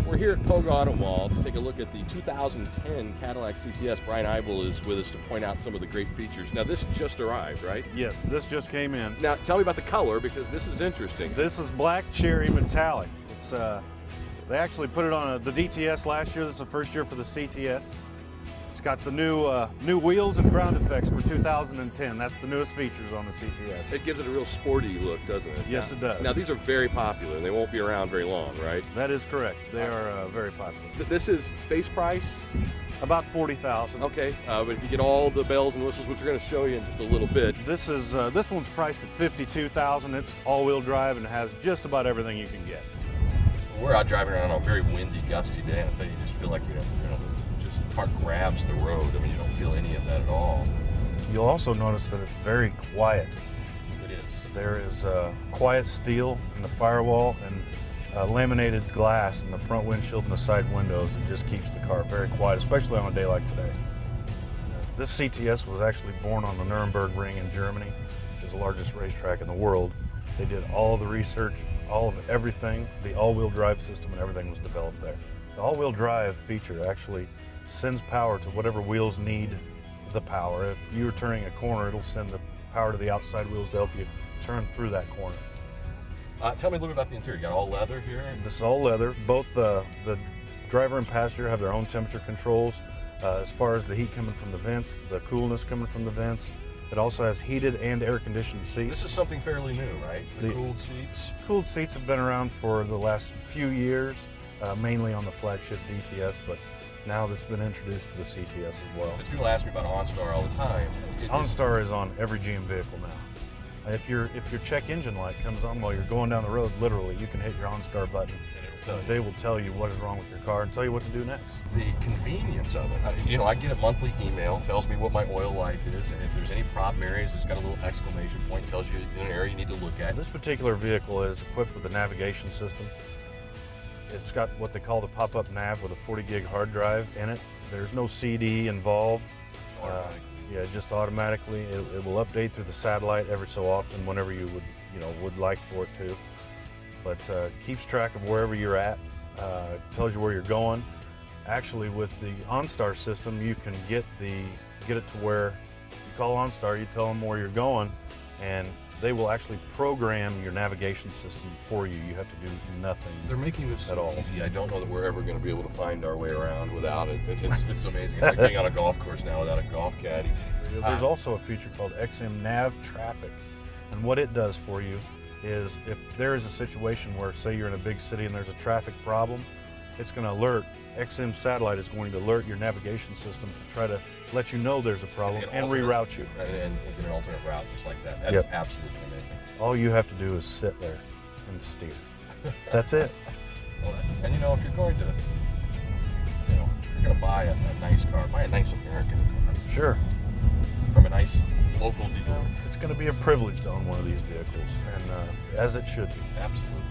We're here at Poage Automall to take a look at the 2010 Cadillac CTS. Brian Eibel is with us to point out some of the great features. Now, this just arrived, right? Yes, this just came in. Now, tell me about the color, because this is interesting. This is black cherry metallic. It's they actually put it on the DTS last year. This is the first year for the CTS. It's got the new wheels and ground effects for 2010. That's the newest features on the CTS. It gives it a real sporty look, doesn't it? Yes, it does. Now, these are very popular. They won't be around very long, right? That is correct. They are very popular. This is base price? About $40,000. Okay, but if you get all the bells and whistles, which we're going to show you in just a little bit. This one's priced at $52,000. It's all-wheel drive and has just about everything you can get. We're out driving around on a very windy, gusty day, and I tell you, just feel like just car grabs the road. I mean, you don't feel any of that at all. You'll also notice that it's very quiet. It is. There is quiet steel in the firewall and laminated glass in the front windshield and the side windows. It just keeps the car very quiet, especially on a day like today. This CTS was actually born on the Nuremberg Ring in Germany, which is the largest racetrack in the world. They did all the research, all of everything. The all-wheel drive system and everything was developed there. The all-wheel drive feature actually sends power to whatever wheels need the power. If you're turning a corner, it'll send the power to the outside wheels to help you turn through that corner. Tell me a little bit about the interior. You got all leather here? This is all leather. Both the driver and passenger have their own temperature controls. As far as the heat coming from the vents, the coolness coming from the vents. It also has heated and air-conditioned seats. This is something fairly new, right? The cooled seats? Cooled seats have been around for the last few years, mainly on the flagship DTS, but now that's been introduced to the CTS as well. People ask me about OnStar all the time. OnStar is on every GM vehicle now. If your check engine light comes on while you're going down the road, literally, you can hit your OnStar button. They will tell you what is wrong with your car and tell you what to do next. The convenience of it. I get a monthly email, tells me what my oil life is, and if there's any problem areas, it's got a little exclamation point, tells you an area you need to look at. This particular vehicle is equipped with a navigation system. It's got what they call the pop-up nav with a 40 gig hard drive in it. There's no CD involved. Yeah, just automatically. It will update through the satellite every so often whenever you would like for it to. But keeps track of wherever you're at, tells you where you're going. Actually, with the OnStar system, you can get it to where you call OnStar, you tell them where you're going, and they will actually program your navigation system for you. You have to do nothing. They're making this at all easy. I don't know that we're ever going to be able to find our way around without it. It's amazing. It's like being on a golf course now without a golf caddy. There's also a feature called XM Nav Traffic, and what it does for you is if there is a situation where, say, you're in a big city and there's a traffic problem, it's going to alert. XM Satellite is going to alert your navigation system to try to let you know there's a problem and reroute you. And get an alternate route just like that. That is absolutely amazing. All you have to do is sit there and steer. That's it. Well, and if you're going to, you're going to buy a nice car, buy a nice American car. Sure. From a nice local dealer. It's going to be a privilege to own one of these vehicles, and as it should be. Absolutely.